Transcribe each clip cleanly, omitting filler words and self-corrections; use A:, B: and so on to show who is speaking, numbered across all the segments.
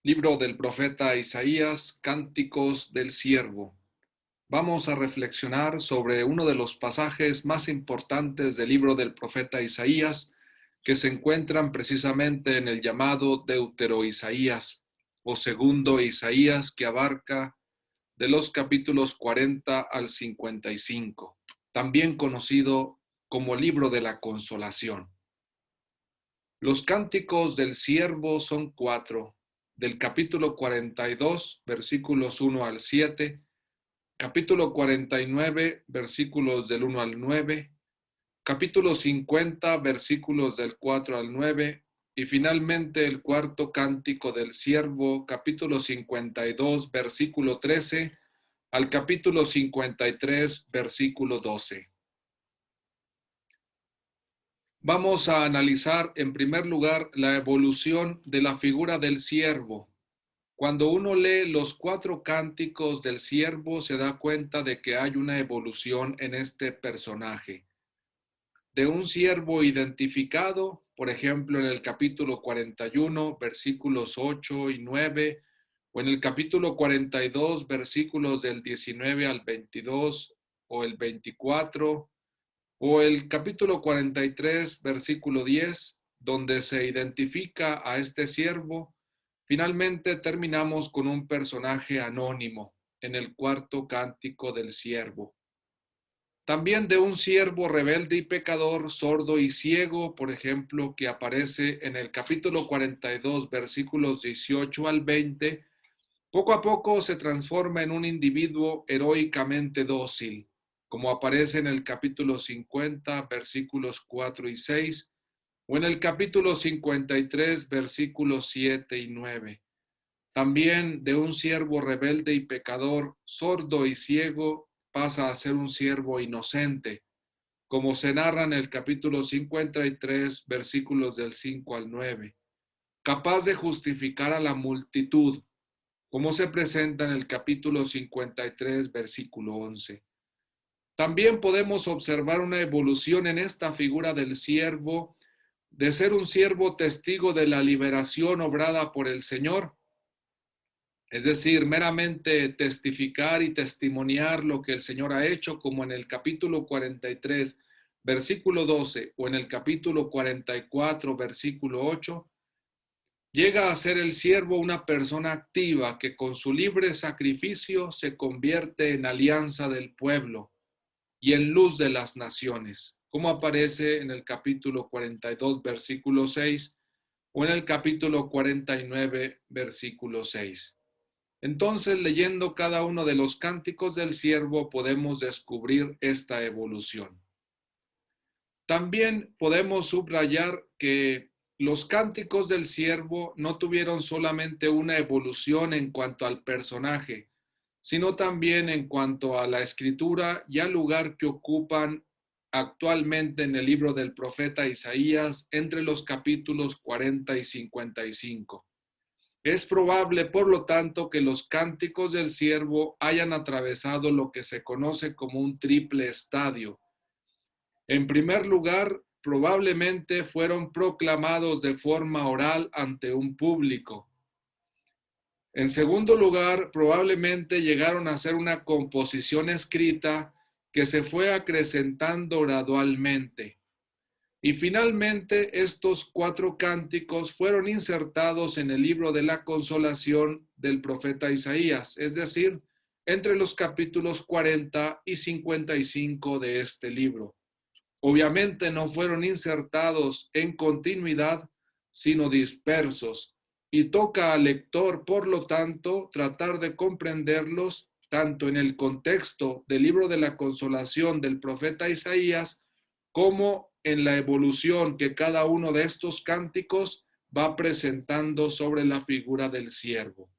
A: Libro del profeta Isaías, Cánticos del Siervo. Vamos a reflexionar sobre uno de los pasajes más importantes del libro del profeta Isaías, que se encuentran precisamente en el llamado Deutero-Isaías, o segundo Isaías, que abarca de los capítulos 40 al 55, también conocido como libro de la consolación. Los cánticos del siervo son 4, del capítulo 42, versículos 1 al 7, capítulo 49, versículos del 1 al 9, capítulo 50, versículos del 4 al 9, y finalmente el cuarto cántico del siervo, capítulo 52, versículo 13, al capítulo 53, versículo 12. Vamos a analizar en primer lugar la evolución de la figura del siervo. Cuando uno lee los 4 cánticos del siervo, se da cuenta de que hay una evolución en este personaje. De un siervo identificado, por ejemplo, en el capítulo 41, versículos 8 y 9, o en el capítulo 42, versículos del 19 al 22, o el 24, o el capítulo 43, versículo 10, donde se identifica a este siervo. Finalmente terminamos con un personaje anónimo en el cuarto cántico del siervo. También de un siervo rebelde y pecador, sordo y ciego, por ejemplo, que aparece en el capítulo 42, versículos 18 al 20, poco a poco se transforma en un individuo heroicamente dócil, como aparece en el capítulo 50, versículos 4 y 6, o en el capítulo 53, versículos 7 y 9. También de un siervo rebelde y pecador, sordo y ciego, pasa a ser un siervo inocente, como se narra en el capítulo 53, versículos del 5 al 9, capaz de justificar a la multitud, como se presenta en el capítulo 53, versículo 11. También podemos observar una evolución en esta figura del siervo, de ser un siervo testigo de la liberación obrada por el Señor, es decir, meramente testificar y testimoniar lo que el Señor ha hecho, como en el capítulo 43, versículo 12, o en el capítulo 44, versículo 8, llega a ser el siervo una persona activa que con su libre sacrificio se convierte en alianza del pueblo y en luz de las naciones, como aparece en el capítulo 42, versículo 6, o en el capítulo 49, versículo 6. Entonces, leyendo cada uno de los cánticos del siervo, podemos descubrir esta evolución. También podemos subrayar que los cánticos del siervo no tuvieron solamente una evolución en cuanto al personaje, sino también en cuanto a la escritura y al lugar que ocupan actualmente en el libro del profeta Isaías entre los capítulos 40 y 55. Es probable, por lo tanto, que los cánticos del siervo hayan atravesado lo que se conoce como un triple estadio. En primer lugar, probablemente fueron proclamados de forma oral ante un público. En segundo lugar, probablemente llegaron a ser una composición escrita que se fue acrecentando gradualmente. Y finalmente, estos 4 cánticos fueron insertados en el libro de la consolación del profeta Isaías, es decir, entre los capítulos 40 y 55 de este libro. Obviamente no fueron insertados en continuidad, sino dispersos, y toca al lector, por lo tanto, tratar de comprenderlos tanto en el contexto del libro de la consolación del profeta Isaías, como en la evolución que cada uno de estos cánticos va presentando sobre la figura del siervo.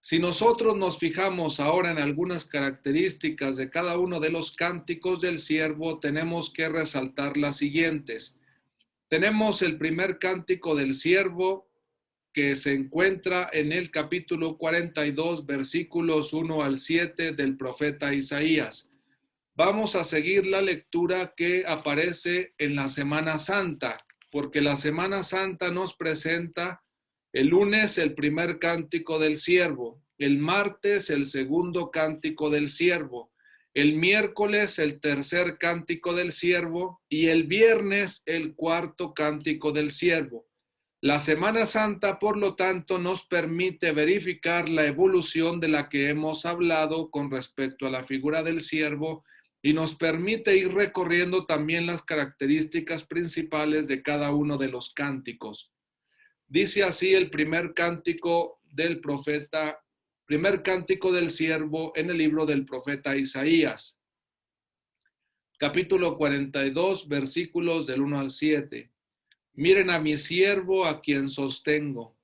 A: Si nosotros nos fijamos ahora en algunas características de cada uno de los cánticos del siervo, tenemos que resaltar las siguientes. Tenemos el primer cántico del siervo que se encuentra en el capítulo 42, versículos 1 al 7 del profeta Isaías. Vamos a seguir la lectura que aparece en la Semana Santa, porque la Semana Santa nos presenta El lunes el primer cántico del siervo, el martes el segundo cántico del siervo, el miércoles el tercer cántico del siervo y el viernes el cuarto cántico del siervo. La Semana Santa, por lo tanto, nos permite verificar la evolución de la que hemos hablado con respecto a la figura del siervo y nos permite ir recorriendo también las características principales de cada uno de los cánticos. Dice así el primer cántico del profeta, primer cántico del siervo en el libro del profeta Isaías, capítulo 42, versículos del 1 al 7. Miren a mi siervo a quien sostengo,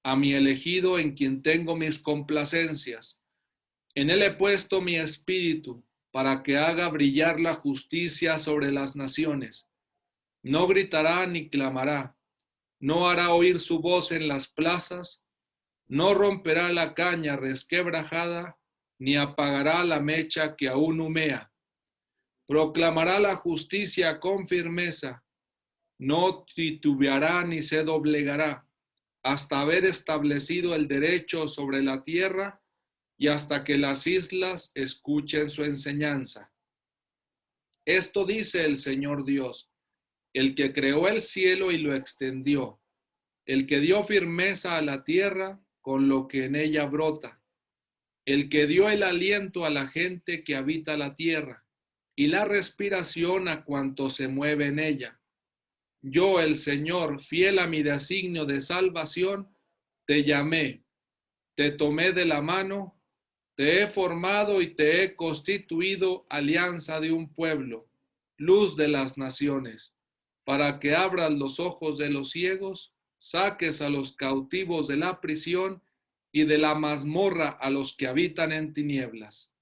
A: a mi elegido en quien tengo mis complacencias. En él he puesto mi espíritu para que haga brillar la justicia sobre las naciones. No gritará ni clamará, no hará oír su voz en las plazas, no romperá la caña resquebrajada, ni apagará la mecha que aún humea. Proclamará la justicia con firmeza, no titubeará ni se doblegará, hasta haber establecido el derecho sobre la tierra y hasta que las islas escuchen su enseñanza. Esto dice el Señor Dios, el que creó el cielo y lo extendió, el que dio firmeza a la tierra con lo que en ella brota, el que dio el aliento a la gente que habita la tierra y la respiración a cuanto se mueve en ella. Yo, el Señor, fiel a mi designio de salvación, te llamé, te tomé de la mano, te he formado y te he constituido alianza de un pueblo, luz de las naciones, para que abras los ojos de los ciegos, saques a los cautivos de la prisión y de la mazmorra a los que habitan en tinieblas.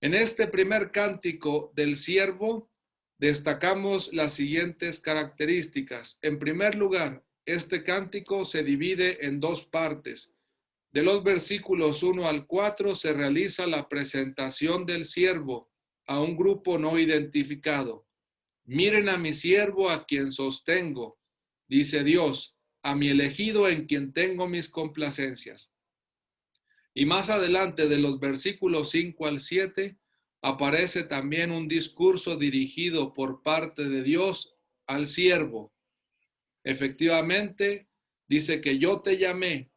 A: En este primer cántico del siervo destacamos las siguientes características. En primer lugar, este cántico se divide en dos partes. De los versículos 1 al 4 se realiza la presentación del siervo a un grupo no identificado. Miren a mi siervo a quien sostengo, dice Dios, a mi elegido en quien tengo mis complacencias. Y más adelante, de los versículos 5 al 7, aparece también un discurso dirigido por parte de Dios al siervo. Efectivamente, dice que yo te llamé,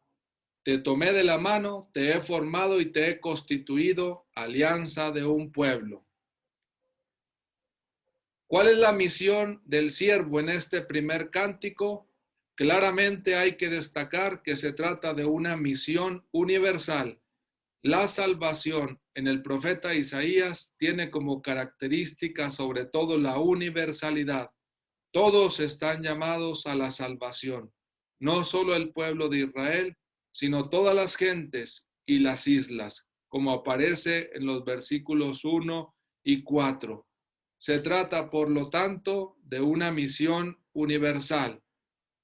A: te tomé de la mano, te he formado y te he constituido alianza de un pueblo. ¿Cuál es la misión del siervo en este primer cántico? Claramente hay que destacar que se trata de una misión universal. La salvación en el profeta Isaías tiene como característica sobre todo la universalidad. Todos están llamados a la salvación, no solo el pueblo de Israel, sino todas las gentes y las islas, como aparece en los versículos 1 y 4. Se trata, por lo tanto, de una misión universal.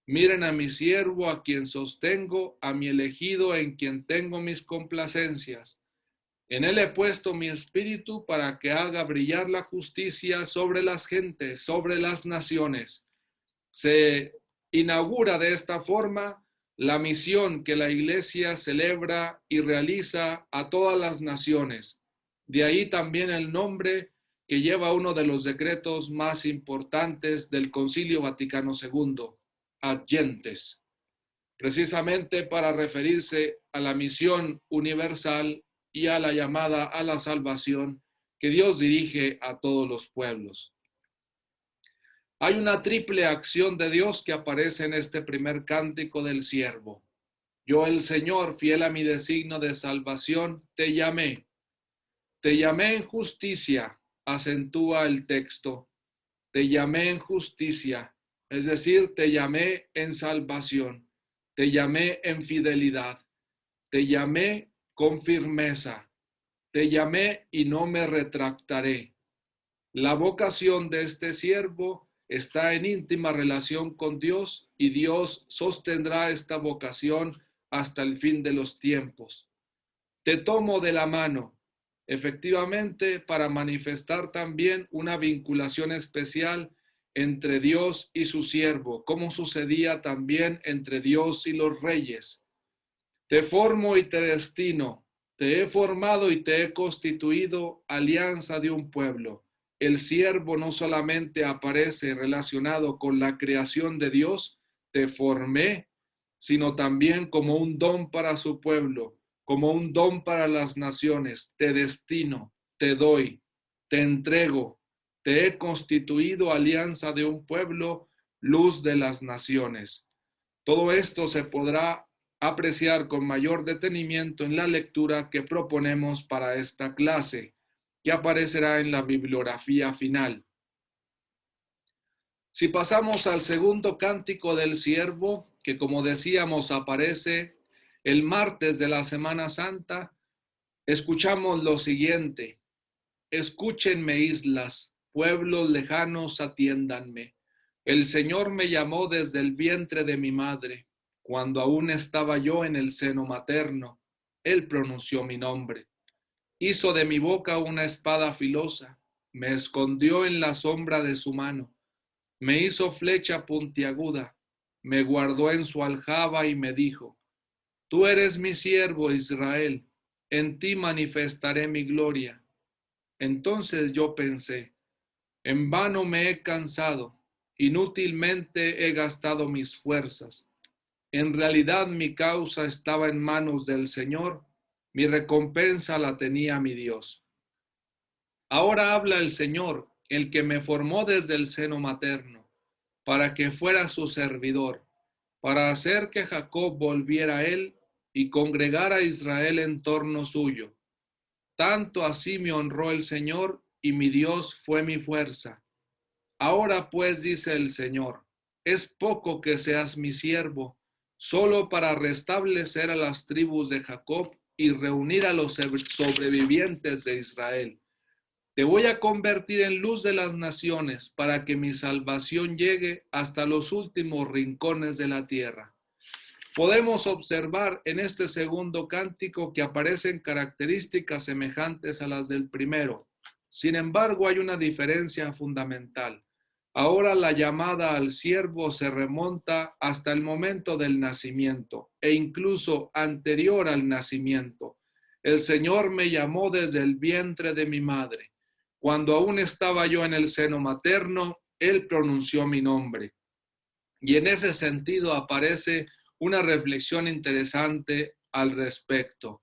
A: Miren a mi siervo, a quien sostengo, a mi elegido, en quien tengo mis complacencias. En él he puesto mi espíritu para que haga brillar la justicia sobre las gentes, sobre las naciones. Se inaugura de esta forma la misión que la Iglesia celebra y realiza a todas las naciones. De ahí también el nombre que lleva uno de los decretos más importantes del Concilio Vaticano II, Ad Gentes, precisamente para referirse a la misión universal y a la llamada a la salvación que Dios dirige a todos los pueblos. Hay una triple acción de Dios que aparece en este primer cántico del siervo. Yo, el Señor, fiel a mi designio de salvación, te llamé. Te llamé en justicia, acentúa el texto. Te llamé en justicia, es decir, te llamé en salvación. Te llamé en fidelidad. Te llamé con firmeza. Te llamé y no me retractaré. La vocación de este siervo está en íntima relación con Dios y Dios sostendrá esta vocación hasta el fin de los tiempos. Te tomo de la mano, efectivamente, para manifestar también una vinculación especial entre Dios y su siervo, como sucedía también entre Dios y los reyes. Te formo y te destino, te he formado y te he constituido alianza de un pueblo. El siervo no solamente aparece relacionado con la creación de Dios, te formé, sino también como un don para su pueblo, como un don para las naciones. Te destino, te doy, te entrego, te he constituido alianza de un pueblo, luz de las naciones. Todo esto se podrá apreciar con mayor detenimiento en la lectura que proponemos para esta clase, que aparecerá en la bibliografía final. Si pasamos al segundo cántico del siervo, que como decíamos aparece el martes de la Semana Santa, escuchamos lo siguiente: escúchenme islas, pueblos lejanos, atiéndanme. El Señor me llamó desde el vientre de mi madre. Cuando aún estaba yo en el seno materno, Él pronunció mi nombre. Hizo de mi boca una espada filosa, me escondió en la sombra de su mano, me hizo flecha puntiaguda, me guardó en su aljaba y me dijo: Tú eres mi siervo Israel, en ti manifestaré mi gloria. Entonces yo pensé: en vano me he cansado, inútilmente he gastado mis fuerzas. En realidad mi causa estaba en manos del Señor, mi recompensa la tenía mi Dios. Ahora habla el Señor, el que me formó desde el seno materno, para que fuera su servidor, para hacer que Jacob volviera a él y congregara a Israel en torno suyo. Tanto así me honró el Señor, y mi Dios fue mi fuerza. Ahora pues, dice el Señor, es poco que seas mi siervo, solo para restablecer a las tribus de Jacob y reunir a los sobrevivientes de Israel. Te voy a convertir en luz de las naciones para que mi salvación llegue hasta los últimos rincones de la tierra. Podemos observar en este segundo cántico que aparecen características semejantes a las del primero. Sin embargo, hay una diferencia fundamental. Ahora la llamada al siervo se remonta hasta el momento del nacimiento e incluso anterior al nacimiento. El Señor me llamó desde el vientre de mi madre. Cuando aún estaba yo en el seno materno, Él pronunció mi nombre. Y en ese sentido aparece una reflexión interesante al respecto.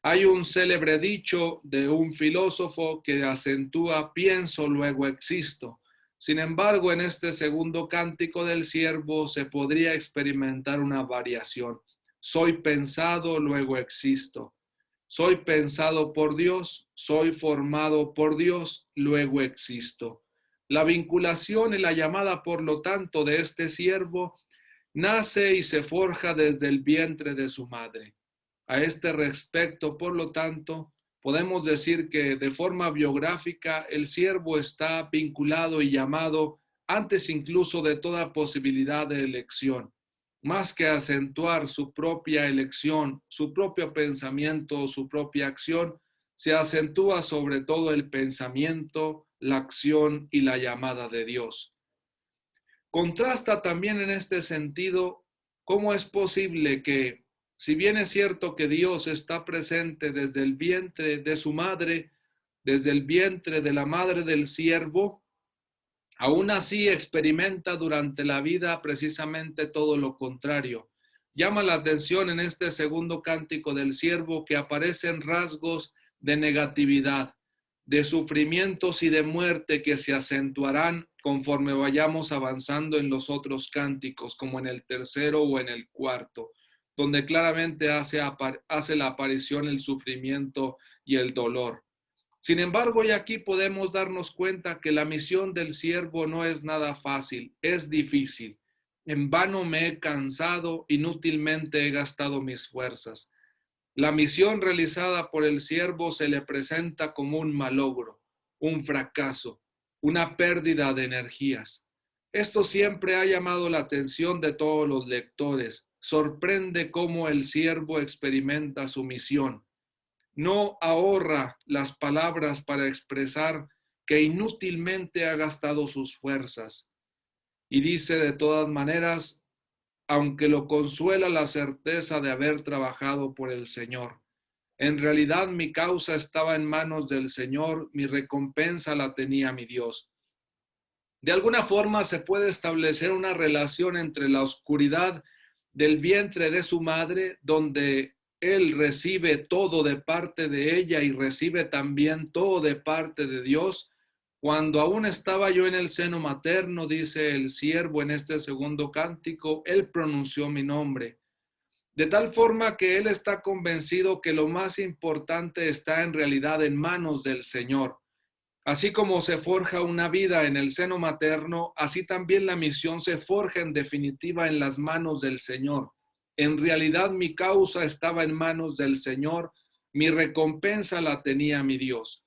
A: Hay un célebre dicho de un filósofo que acentúa: pienso, luego existo. Sin embargo, en este segundo cántico del siervo se podría experimentar una variación. Soy pensado, luego existo. Soy pensado por Dios, soy formado por Dios, luego existo. La vinculación y la llamada, por lo tanto, de este siervo nace y se forja desde el vientre de su madre. A este respecto, por lo tanto, podemos decir que de forma biográfica el siervo está vinculado y llamado antes incluso de toda posibilidad de elección. Más que acentuar su propia elección, su propio pensamiento, su propia acción, se acentúa sobre todo el pensamiento, la acción y la llamada de Dios. Contrasta también en este sentido cómo es posible que, si bien es cierto que Dios está presente desde el vientre de su madre, desde el vientre de la madre del siervo, aún así experimenta durante la vida precisamente todo lo contrario. Llama la atención en este segundo cántico del siervo que aparecen rasgos de negatividad, de sufrimientos y de muerte que se acentuarán conforme vayamos avanzando en los otros cánticos, como en el tercero o en el cuarto, donde claramente hace la aparición el sufrimiento y el dolor. Sin embargo, ya aquí podemos darnos cuenta que la misión del siervo no es nada fácil, es difícil. En vano me he cansado, inútilmente he gastado mis fuerzas. La misión realizada por el siervo se le presenta como un malogro, un fracaso, una pérdida de energías. Esto siempre ha llamado la atención de todos los lectores. Sorprende cómo el siervo experimenta su misión. No ahorra las palabras para expresar que inútilmente ha gastado sus fuerzas. y dice de todas maneras, aunque lo consuela la certeza de haber trabajado por el Señor. En realidad mi causa estaba en manos del Señor, mi recompensa la tenía mi Dios. De alguna forma se puede establecer una relación entre la oscuridad del vientre de su madre, donde él recibe todo de parte de ella y recibe también todo de parte de Dios. Cuando aún estaba yo en el seno materno, dice el siervo en este segundo cántico, él pronunció mi nombre. De tal forma que él está convencido que lo más importante está en realidad en manos del Señor. Así como se forja una vida en el seno materno, así también la misión se forja en definitiva en las manos del Señor. En realidad mi causa estaba en manos del Señor, mi recompensa la tenía mi Dios.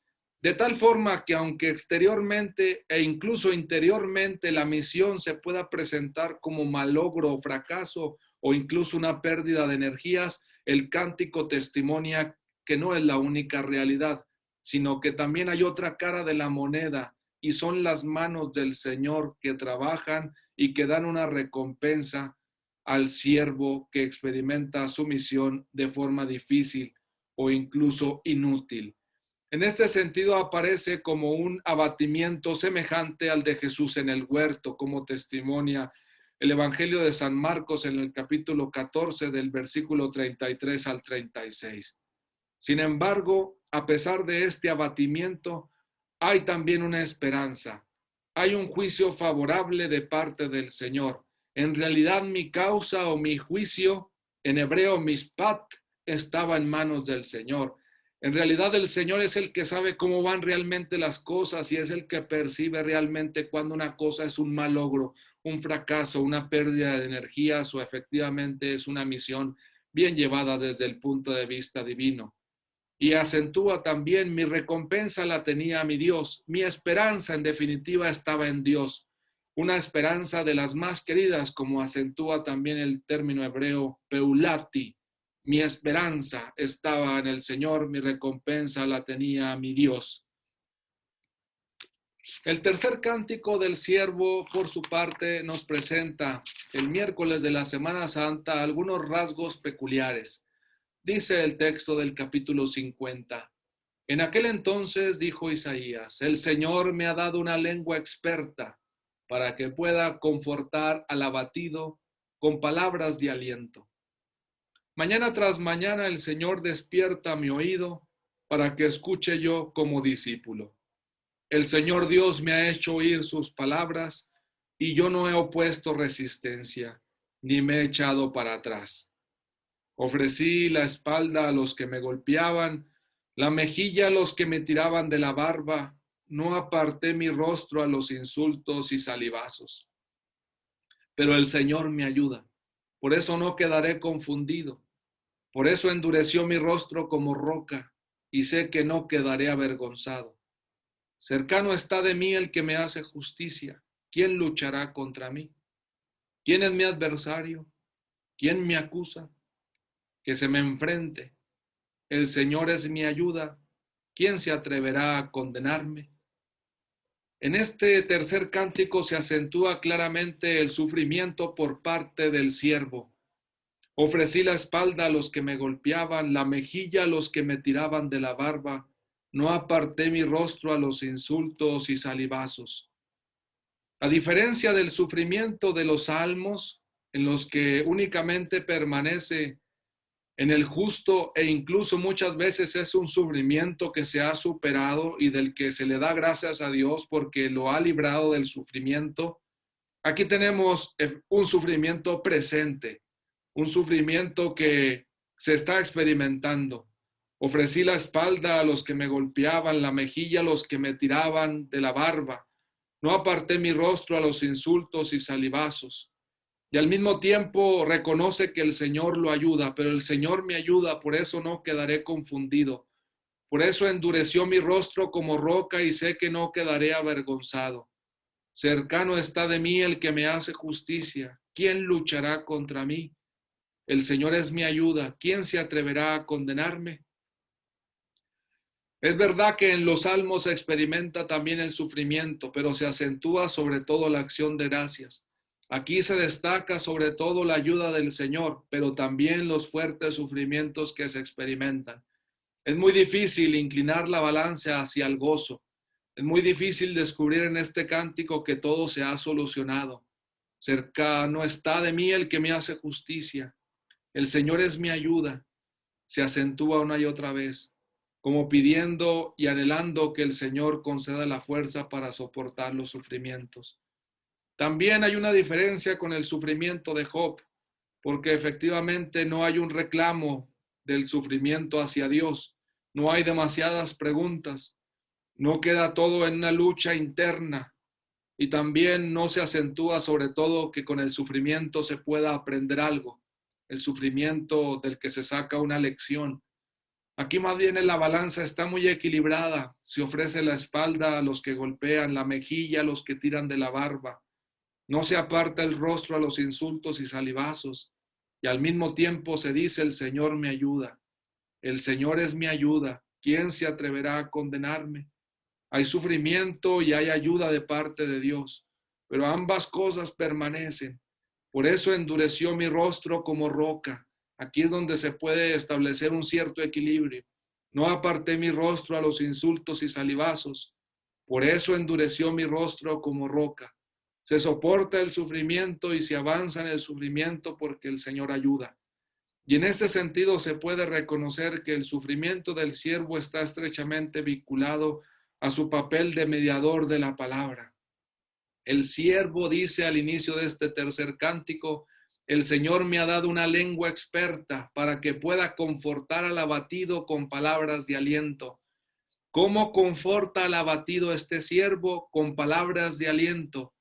A: De tal forma que aunque exteriormente e incluso interiormente la misión se pueda presentar como malogro o fracaso o incluso una pérdida de energías, el cántico testimonia que no es la única realidad, sino que también hay otra cara de la moneda y son las manos del Señor que trabajan y que dan una recompensa al siervo que experimenta su misión de forma difícil o incluso inútil. En este sentido aparece como un abatimiento semejante al de Jesús en el huerto, como testimonia el Evangelio de San Marcos en el capítulo 14 del versículo 33 al 36. Sin embargo, a pesar de este abatimiento, hay también una esperanza. Hay un juicio favorable de parte del Señor. En realidad, mi causa o mi juicio, en hebreo mishpat, estaba en manos del Señor. En realidad, el Señor es el que sabe cómo van realmente las cosas y es el que percibe realmente cuando una cosa es un mal logro, un fracaso, una pérdida de energías o efectivamente es una misión bien llevada desde el punto de vista divino. Y acentúa también, mi recompensa la tenía mi Dios, mi esperanza en definitiva estaba en Dios, una esperanza de las más queridas, como acentúa también el término hebreo peulati, mi esperanza estaba en el Señor, mi recompensa la tenía mi Dios. El tercer cántico del siervo, por su parte, nos presenta el miércoles de la Semana Santa algunos rasgos peculiares. Dice el texto del capítulo 50. En aquel entonces dijo Isaías, el Señor me ha dado una lengua experta para que pueda confortar al abatido con palabras de aliento. Mañana tras mañana el Señor despierta mi oído para que escuche yo como discípulo. El Señor Dios me ha hecho oír sus palabras y yo no he opuesto resistencia, ni me he echado para atrás. Ofrecí la espalda a los que me golpeaban, la mejilla a los que me tiraban de la barba, no aparté mi rostro a los insultos y salivazos. Pero el Señor me ayuda, por eso no quedaré confundido, por eso endureció mi rostro como roca, y sé que no quedaré avergonzado. Cercano está de mí el que me hace justicia. ¿Quién luchará contra mí? ¿Quién es mi adversario? ¿Quién me acusa? Que se me enfrente. El Señor es mi ayuda. ¿Quién se atreverá a condenarme? En este tercer cántico se acentúa claramente el sufrimiento por parte del siervo. Ofrecí la espalda a los que me golpeaban, la mejilla a los que me tiraban de la barba. No aparté mi rostro a los insultos y salivazos. A diferencia del sufrimiento de los salmos, en los que únicamente permanece en el justo e incluso muchas veces es un sufrimiento que se ha superado y del que se le da gracias a Dios porque lo ha librado del sufrimiento. Aquí tenemos un sufrimiento presente, un sufrimiento que se está experimentando. Ofrecí la espalda a los que me golpeaban, la mejilla a los que me tiraban de la barba. No aparté mi rostro a los insultos y salivazos. Y al mismo tiempo reconoce que el Señor lo ayuda, pero el Señor me ayuda, por eso no quedaré confundido. Por eso endureció mi rostro como roca y sé que no quedaré avergonzado. Cercano está de mí el que me hace justicia. ¿Quién luchará contra mí? El Señor es mi ayuda. ¿Quién se atreverá a condenarme? Es verdad que en los salmos se experimenta también el sufrimiento, pero se acentúa sobre todo la acción de gracias. Aquí se destaca sobre todo la ayuda del Señor, pero también los fuertes sufrimientos que se experimentan. Es muy difícil inclinar la balanza hacia el gozo. Es muy difícil descubrir en este cántico que todo se ha solucionado. Cercano está de mí el que me hace justicia. El Señor es mi ayuda. Se acentúa una y otra vez, como pidiendo y anhelando que el Señor conceda la fuerza para soportar los sufrimientos. También hay una diferencia con el sufrimiento de Job, porque efectivamente no hay un reclamo del sufrimiento hacia Dios, no hay demasiadas preguntas, no queda todo en una lucha interna y también no se acentúa sobre todo que con el sufrimiento se pueda aprender algo, el sufrimiento del que se saca una lección. Aquí más bien la balanza está muy equilibrada, se ofrece la espalda a los que golpean, la mejilla a los que tiran de la barba, no se aparta el rostro a los insultos y salivazos, y al mismo tiempo se dice el Señor me ayuda, el Señor es mi ayuda, ¿quién se atreverá a condenarme? Hay sufrimiento y hay ayuda de parte de Dios, pero ambas cosas permanecen. Por eso endureció mi rostro como roca. Aquí es donde se puede establecer un cierto equilibrio. No aparté mi rostro a los insultos y salivazos. Por eso endureció mi rostro como roca. Se soporta el sufrimiento y se avanza en el sufrimiento porque el Señor ayuda. Y en este sentido se puede reconocer que el sufrimiento del siervo está estrechamente vinculado a su papel de mediador de la palabra. El siervo dice al inicio de este tercer cántico, el Señor me ha dado una lengua experta para que pueda confortar al abatido con palabras de aliento. ¿Cómo conforta al abatido este siervo? Con palabras de aliento.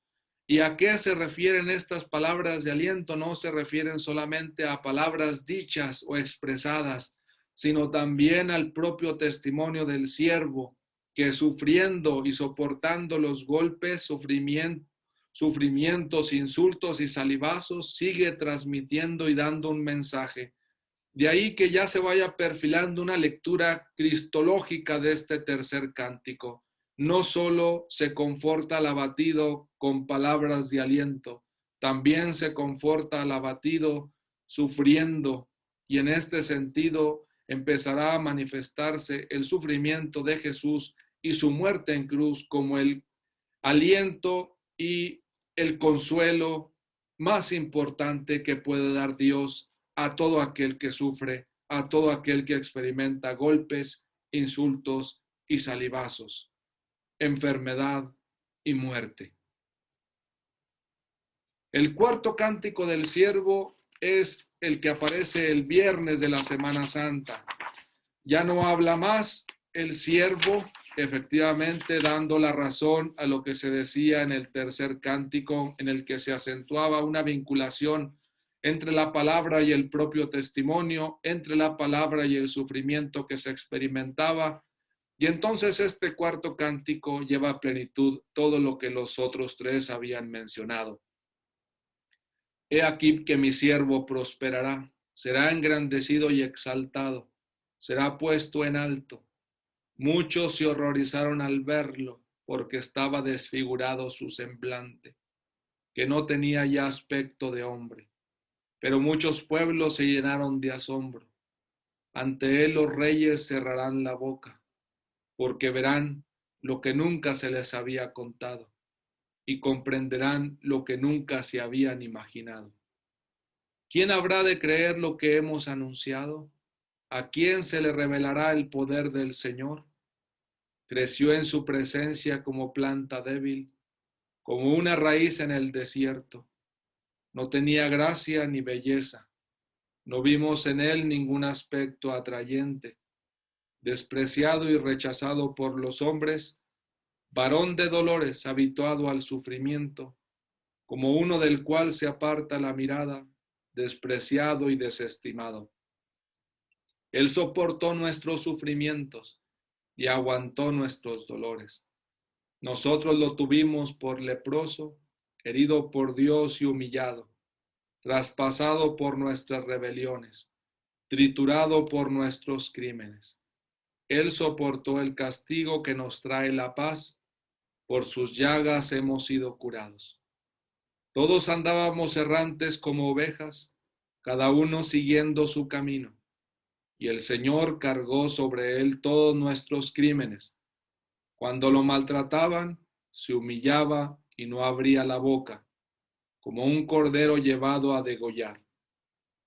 A: ¿Y a qué se refieren estas palabras de aliento? No se refieren solamente a palabras dichas o expresadas, sino también al propio testimonio del siervo, que sufriendo y soportando los golpes, sufrimientos, insultos y salivazos, sigue transmitiendo y dando un mensaje. De ahí que ya se vaya perfilando una lectura cristológica de este tercer cántico. No solo se conforta al abatido con palabras de aliento, también se conforta al abatido sufriendo, y en este sentido empezará a manifestarse el sufrimiento de Jesús y su muerte en cruz como el aliento y el consuelo más importante que puede dar Dios a todo aquel que sufre, a todo aquel que experimenta golpes, insultos y salivazos, enfermedad y muerte. El cuarto cántico del siervo es el que aparece el viernes de la Semana Santa. Ya no habla más el siervo, efectivamente dando la razón a lo que se decía en el tercer cántico, en el que se acentuaba una vinculación entre la palabra y el propio testimonio, entre la palabra y el sufrimiento que se experimentaba. Y entonces este cuarto cántico lleva a plenitud todo lo que los otros tres habían mencionado. He aquí que mi siervo prosperará, será engrandecido y exaltado, será puesto en alto. Muchos se horrorizaron al verlo, porque estaba desfigurado su semblante, que no tenía ya aspecto de hombre. Pero muchos pueblos se llenaron de asombro. Ante él los reyes cerrarán la boca, porque verán lo que nunca se les había contado y comprenderán lo que nunca se habían imaginado. ¿Quién habrá de creer lo que hemos anunciado? ¿A quién se le revelará el poder del Señor? Creció en su presencia como planta débil, como una raíz en el desierto. No tenía gracia ni belleza. No vimos en él ningún aspecto atrayente. Despreciado y rechazado por los hombres, varón de dolores, habituado al sufrimiento, como uno del cual se aparta la mirada, despreciado y desestimado. Él soportó nuestros sufrimientos y aguantó nuestros dolores. Nosotros lo tuvimos por leproso, herido por Dios y humillado, traspasado por nuestras rebeliones, triturado por nuestros crímenes. Él soportó el castigo que nos trae la paz, por sus llagas hemos sido curados. Todos andábamos errantes como ovejas, cada uno siguiendo su camino. Y el Señor cargó sobre él todos nuestros crímenes. Cuando lo maltrataban, se humillaba y no abría la boca, como un cordero llevado a degollar.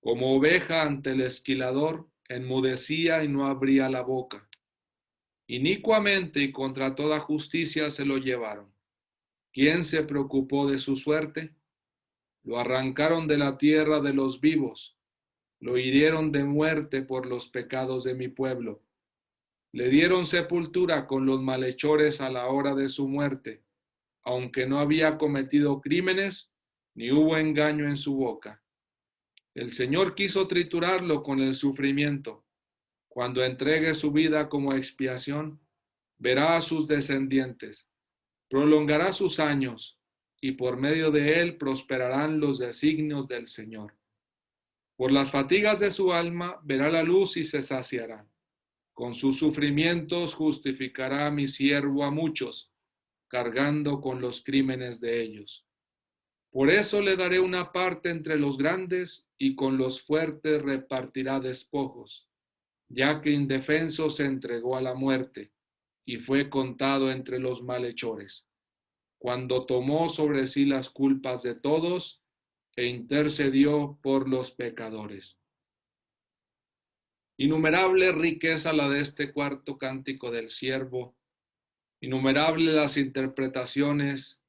A: Como oveja ante el esquilador, enmudecía y no abría la boca. Inicuamente y contra toda justicia se lo llevaron. ¿Quién se preocupó de su suerte? Lo arrancaron de la tierra de los vivos, lo hirieron de muerte por los pecados de mi pueblo. Le dieron sepultura con los malhechores a la hora de su muerte, aunque no había cometido crímenes, ni hubo engaño en su boca. El Señor quiso triturarlo con el sufrimiento. Cuando entregue su vida como expiación, verá a sus descendientes, prolongará sus años, y por medio de él prosperarán los designios del Señor. Por las fatigas de su alma verá la luz y se saciará. Con sus sufrimientos justificará a mi siervo a muchos, cargando con los crímenes de ellos. Por eso le daré una parte entre los grandes y con los fuertes repartirá despojos, ya que indefenso se entregó a la muerte y fue contado entre los malhechores, cuando tomó sobre sí las culpas de todos e intercedió por los pecadores. Innumerable riqueza la de este cuarto cántico del siervo, innumerables las interpretaciones,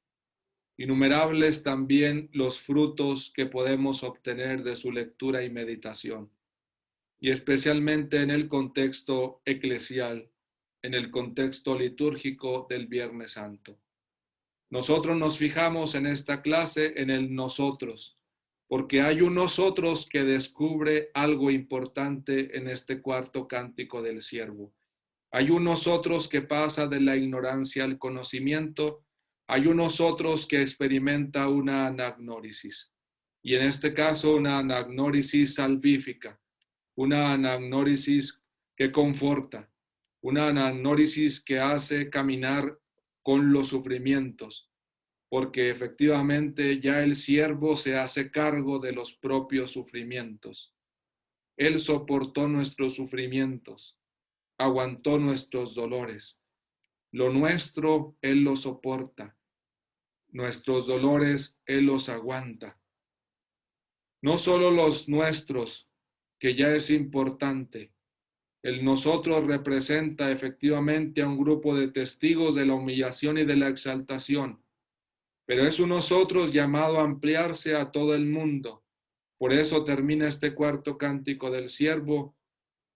A: innumerables también los frutos que podemos obtener de su lectura y meditación, y especialmente en el contexto eclesial, en el contexto litúrgico del Viernes Santo. Nosotros nos fijamos en esta clase en el nosotros, porque hay un nosotros que descubre algo importante en este cuarto cántico del siervo. Hay un nosotros que pasa de la ignorancia al conocimiento, hay un nosotros que experimenta una anagnórisis, y en este caso una anagnórisis salvífica, una anagnórisis que conforta, una anagnórisis que hace caminar con los sufrimientos, porque efectivamente ya el siervo se hace cargo de los propios sufrimientos. Él soportó nuestros sufrimientos, aguantó nuestros dolores. Lo nuestro, Él lo soporta. Nuestros dolores, Él los aguanta. No solo los nuestros, que ya es importante. El nosotros representa efectivamente a un grupo de testigos de la humillación y de la exaltación, pero es un nosotros llamado a ampliarse a todo el mundo. Por eso termina este cuarto cántico del siervo.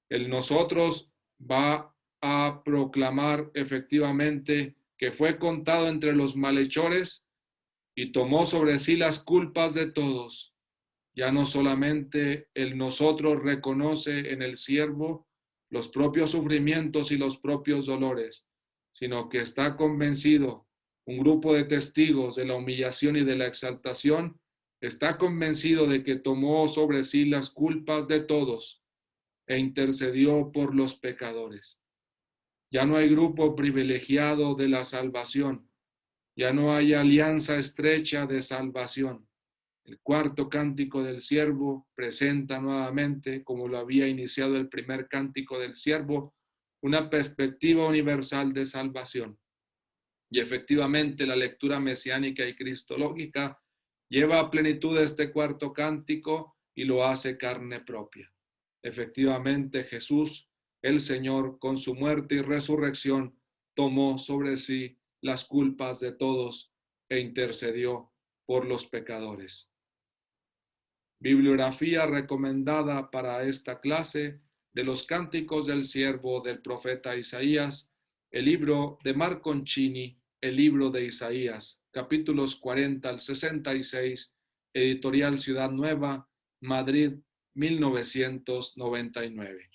A: El nosotros va a proclamar efectivamente que fue contado entre los malhechores y tomó sobre sí las culpas de todos. Ya no solamente el nosotros reconoce en el siervo los propios sufrimientos y los propios dolores, sino que está convencido, un grupo de testigos de la humillación y de la exaltación, está convencido de que tomó sobre sí las culpas de todos e intercedió por los pecadores. Ya no hay grupo privilegiado de la salvación, ya no hay alianza estrecha de salvación. El cuarto cántico del siervo presenta nuevamente, como lo había iniciado el primer cántico del siervo, una perspectiva universal de salvación. Y efectivamente la lectura mesiánica y cristológica lleva a plenitud este cuarto cántico y lo hace carne propia. Efectivamente Jesús, el Señor, con su muerte y resurrección, tomó sobre sí las culpas de todos e intercedió por los pecadores. Bibliografía recomendada para esta clase de los cánticos del siervo del profeta Isaías, el libro de Marconcini, el libro de Isaías, capítulos 40 al 66, editorial Ciudad Nueva, Madrid, 1999.